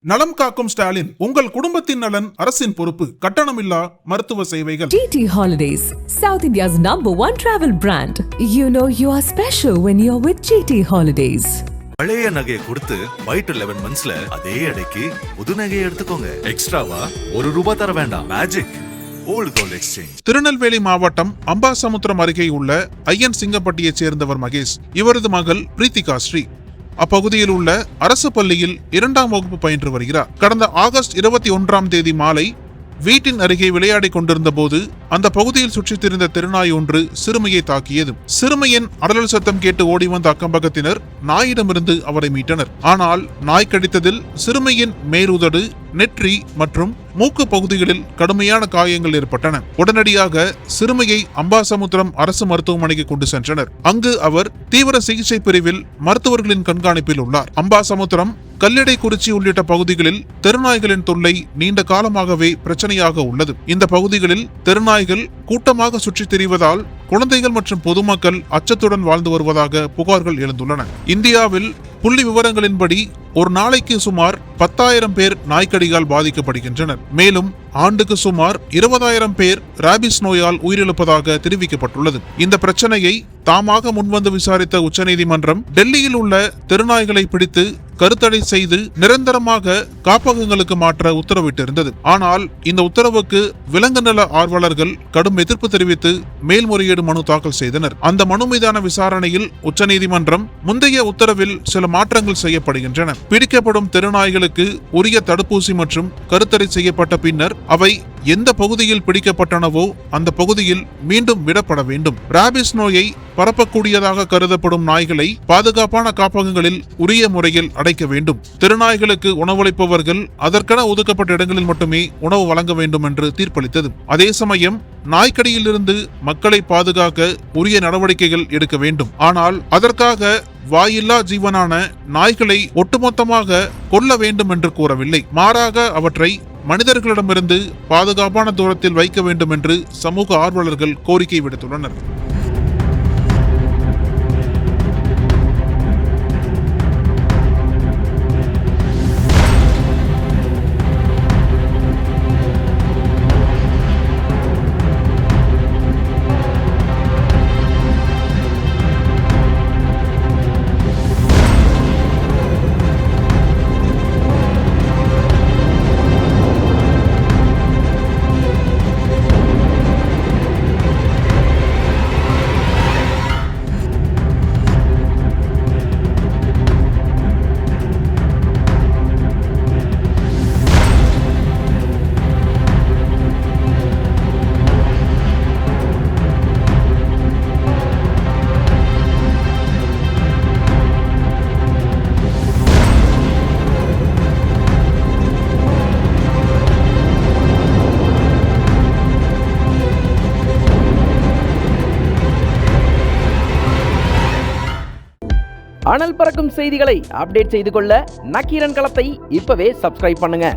நலம் காக்கும் ஸ்டாலின், உங்கள் குடும்பத்தின் நலன் அரசின் பொறுப்பு. கட்டணமில்லா மருத்துவ சேவைகள். GT Holidays, South India's #1 travel brand. You know you are special when you're with GT Holidays. பழைய நகையை கொடுத்து வைட் 11 மந்த்ஸ்ல அதே அடைக்கு புது நகையை எடுத்துக்கோங்க. எக்ஸ்ட்ராவா ₹1 தர வேண்டாம். Magic old gold exchange. Tirunelveli மாவட்டம் அம்பாசமுத்திரம் அருகே உள்ள ஐயன் சிங்கப்பட்டியைச் சேர்ந்தவர் மகேஷ். இவரது மகள் பிரீத்திகா ஸ்ரீ அப்பகுதியில் உள்ள அரசு பள்ளியில் 2ஆம் வகுப்பு பயின்று வருகிறார். கடந்த ஆகஸ்ட் 21ஆம் தேதி மாலை வீட்டின் அருகே விளையாடிக் கொண்டிருந்த போது அந்த பகுதியில் சுற்றித் திரிந்த தெருநாய் ஒன்று சிறுமியை தாக்கியது. சிறுமியின் அலறல் சத்தம் கேட்டு ஓடி வந்த அக்கம்பக்கத்தினர் நாயிடமிருந்து அவரை மீட்டனர். ஆனால் நாய் கடித்ததில் சிறுமியின் மேலுதடு, நெற்றி மற்றும் மூக்கு பகுதிகளில் கடுமையான காயங்கள் ஏற்பட்டன. உடனடியாக சிறுமியை அம்பாசமுத்திரம் அரசு மருத்துவமனைக்கு கொண்டு சென்றனர். அங்கு அவர் தீவிர சிகிச்சை பிரிவில் மருத்துவர்களின் கண்காணிப்பில் உள்ளார். அம்பாசமுத்திரம், கல்லடைக்குறிச்சி உள்ளிட்ட பகுதிகளில் தெருநாய்களின் தொல்லை நீண்ட காலமாகவே பிரச்சனையாக உள்ளது. இந்த பகுதிகளில் தெருநாய்கள் கூட்டமாக சுற்றித் திரிவதால் குழந்தைகள் மற்றும் பொதுமக்கள் அச்சத்துடன் வாழ்ந்து வருவதாக புகார்கள் எழுந்துள்ளன. இந்தியாவில் புள்ளி விவரங்களின்படி ஒரு நாளைக்கு சுமார் 10,000 பேர் நாய்க்கடியால் பாதிக்கப்படுகின்றனர். மேலும் ஆண்டுக்கு சுமார் 20,000 பேர் ராபிஸ் நோயால் உயிரிழப்பதாக தெரிவிக்கப்பட்டுள்ளது. இந்த பிரச்சனையை தாமாக முன்வந்து விசாரித்த உச்சநீதிமன்றம் டெல்லியில் உள்ள தெருநாய்களை பிடித்து கருத்தடை செய்து நிரந்தரமாக காப்பகங்களுக்கு மாற்ற உத்தரவிட்டிருந்தது. ஆனால் இந்த உத்தரவுக்கு விலங்கு நல ஆர்வலர்கள் கடும் எதிர்ப்பு தெரிவித்து மேல்முறையீடு மனு தாக்கல் செய்தனர். அந்த மனு மீதான விசாரணையில் உச்சநீதிமன்றம் முந்தைய உத்தரவில் சில மாற்றங்கள் செய்யப்படுகின்றன. பிடிக்கப்படும் தெருநாய்களுக்கு உரிய தடுப்பூசி மற்றும் கருத்தடை செய்யப்பட்ட பின்னர் அவை எந்த பகுதியில் பிடிக்கப்பட்டனவோ அந்த பகுதியில் மீண்டும் விடப்பட வேண்டும். ராபிஸ் நோயை பரப்பக்கூடியதாக கருதப்படும் நாய்களை பாதுகாப்பான காப்பகங்களில் உரிய முறையில் அடைக்க வேண்டும். தெருநாய்களுக்கு உணவளிப்பவர்கள் அதற்கென ஒதுக்கப்பட்ட இடங்களில் மட்டுமே உணவு வழங்க வேண்டும் என்று தீர்ப்பளித்தது. அதே சமயம் நாய்க்கடியிலிருந்து மக்களை பாதுகாக்க உரிய நடவடிக்கைகள் எடுக்க வேண்டும். ஆனால் அதற்காக வாயில்லா ஜீவனான நாய்களை ஒட்டுமொத்தமாக கொல்ல வேண்டும் என்று கூறவில்லை. மாறாக அவற்றை மனிதர்களிடமிருந்து பாதுகாப்பான தூரத்தில் வைக்க வேண்டும் என்று சமூக ஆர்வலர்கள் கோரிக்கை விடுத்துள்ளனர். அனல் பறக்கும் செய்திகளை அப்டேட் செய்து கொள்ள நக்கீரன் களத்தை இப்பவே சப்ஸ்கிரைப் பண்ணுங்க.